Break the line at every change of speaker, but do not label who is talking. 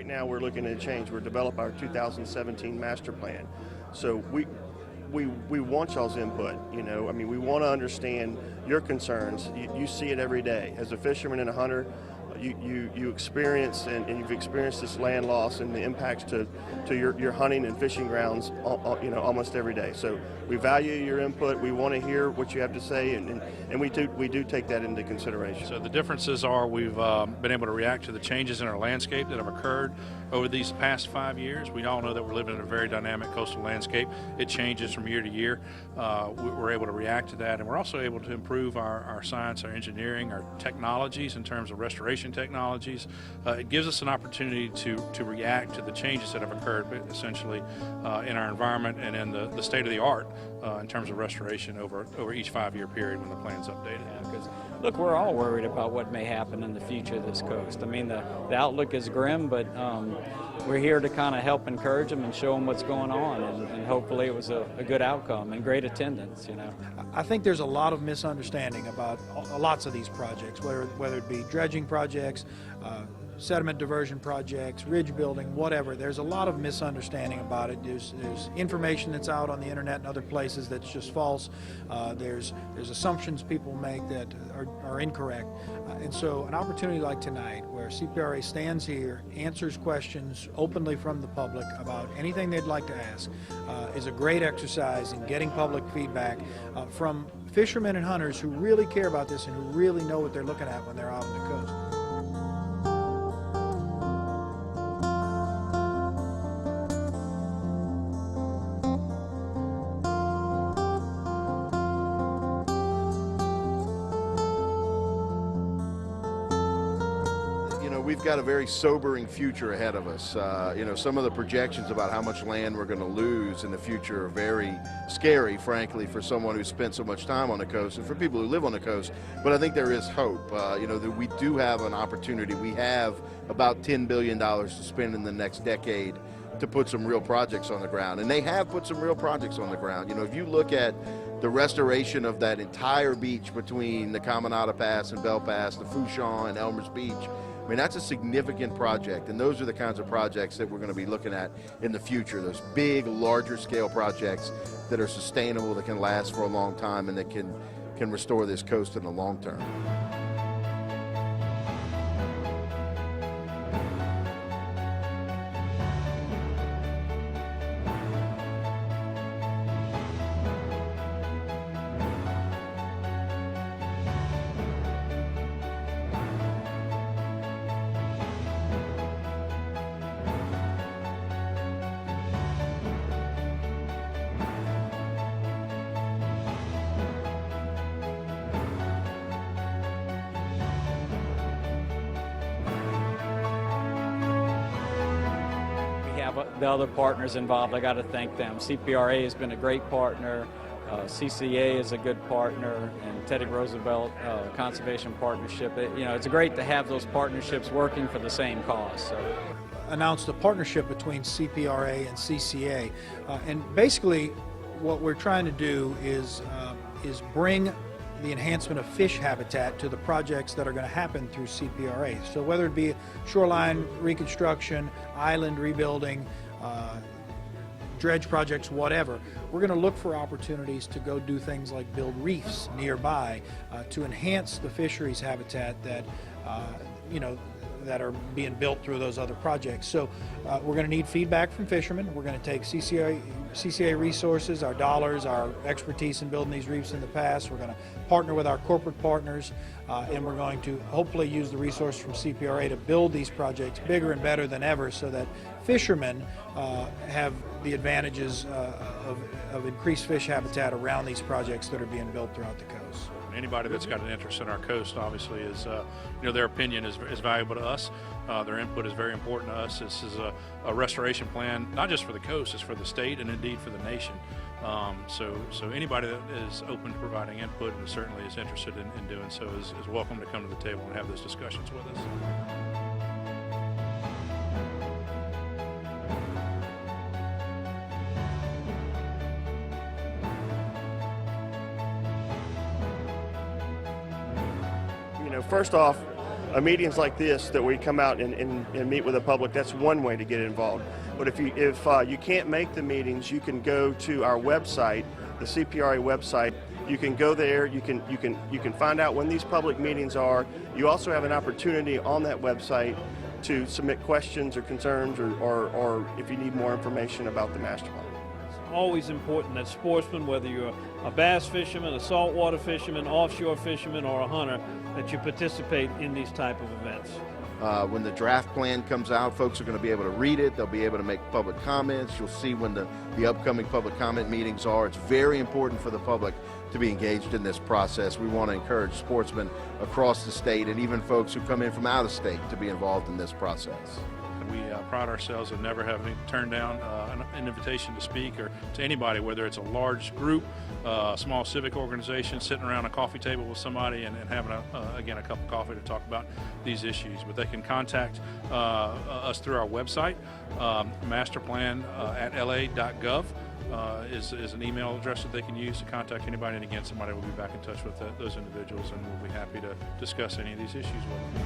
right now we're looking at a change. We're developing our 2017 master plan. So we want y'all's input. I mean, we want to understand your concerns. You see it every day. As a fisherman and a hunter, you experience and you've experienced this land loss and the impacts to your hunting and fishing grounds almost every day. So we value your input. We want to hear what you have to say, and we do take that into consideration.
So the differences are we've been able to react to the changes in our landscape that have occurred over these past 5 years. We all know that we're living in a very dynamic coastal landscape. It changes from year to year. We're able to react to that, and we're also able to improve our science, our engineering, our technologies in terms of restoration technologies. It gives us an opportunity to react to the changes that have occurred essentially in our environment and in the state of the art in terms of restoration over each 5-year period when the plan's updated.
Yeah, because look, we're all worried about what may happen in the future of this coast. I mean, the outlook is grim, but we're here to kind of help encourage them and show them what's going on, and hopefully it was a good outcome and great attendance.
I think there's a lot of misunderstanding about lots of these projects, whether it be dredging projects, sediment diversion projects, ridge building, whatever. There's a lot of misunderstanding about it. There's information that's out on the internet and other places that's just false. There's assumptions people make that are incorrect. And so an opportunity like tonight where CPRA stands here, answers questions openly from the public about anything they'd like to ask is a great exercise in getting public feedback from fishermen and hunters who really care about this and who really know what they're looking at when they're out on the coast.
We've got a very sobering future ahead of us. Some of the projections about how much land we're going to lose in the future are very scary, frankly, for someone who's spent so much time on the coast and for people who live on the coast. But I think there is hope. That we do have an opportunity. We have about $10 billion to spend in the next decade to put some real projects on the ground. And they have put some real projects on the ground. If you look at the restoration of that entire beach between the Caminada Pass and Bell Pass, the Fouchon and Elmer's Beach, I mean, that's a significant project, and those are the kinds of projects that we're going to be looking at in the future, those big, larger scale projects that are sustainable, that can last for a long time, and that can restore this coast in the long term.
The other partners involved, I got to thank them. CPRA has been a great partner. CCA is a good partner, and Teddy Roosevelt Conservation Partnership. It's great to have those partnerships working for the same cause. So.
Announced a partnership between CPRA and CCA, and basically what we're trying to do is bring the enhancement of fish habitat to the projects that are going to happen through CPRA. So whether it be shoreline reconstruction, island rebuilding, dredge projects, whatever, we're going to look for opportunities to go do things like build reefs nearby to enhance the fisheries habitat that that are being built through those other projects. So we're going to need feedback from fishermen. We're going to take CCA resources, our dollars, our expertise in building these reefs in the past. We're going to partner with our corporate partners, and we're going to hopefully use the resources from CPRA to build these projects bigger and better than ever so that fishermen have the advantages of increased fish habitat around these projects that are being built throughout the coast.
Anybody that's got an interest in our coast, obviously, is their opinion is valuable to us. Their input is very important to us. This is a restoration plan, not just for the coast, it's for the state and indeed for the nation. So anybody that is open to providing input and certainly is interested in doing so is welcome to come to the table and have those discussions with us.
First off, meetings like this that we come out and meet with the public, that's one way to get involved. But if you can't make the meetings, you can go to our website, the CPRA website. You can go there. You can find out when these public meetings are. You also have an opportunity on that website to submit questions or concerns, or if you need more information about the master plan.
Always important that sportsmen, whether you're a bass fisherman, a saltwater fisherman, offshore fisherman, or a hunter, that you participate in these type of events.
When the draft plan comes out, folks are going to be able to read it. They'll be able to make public comments. You'll see when the upcoming public comment meetings are. It's very important for the public to be engaged in this process. We want to encourage sportsmen across the state and even folks who come in from out of state to be involved in this process.
We pride ourselves in never having turned down an invitation to speak or to anybody, whether it's a large group, a small civic organization, sitting around a coffee table with somebody and having, again, a cup of coffee to talk about these issues. But they can contact us through our website, masterplan.la.gov. Is an email address that they can use to contact anybody, and again, somebody will be back in touch with those individuals, and we'll be happy to discuss any of these issues with them.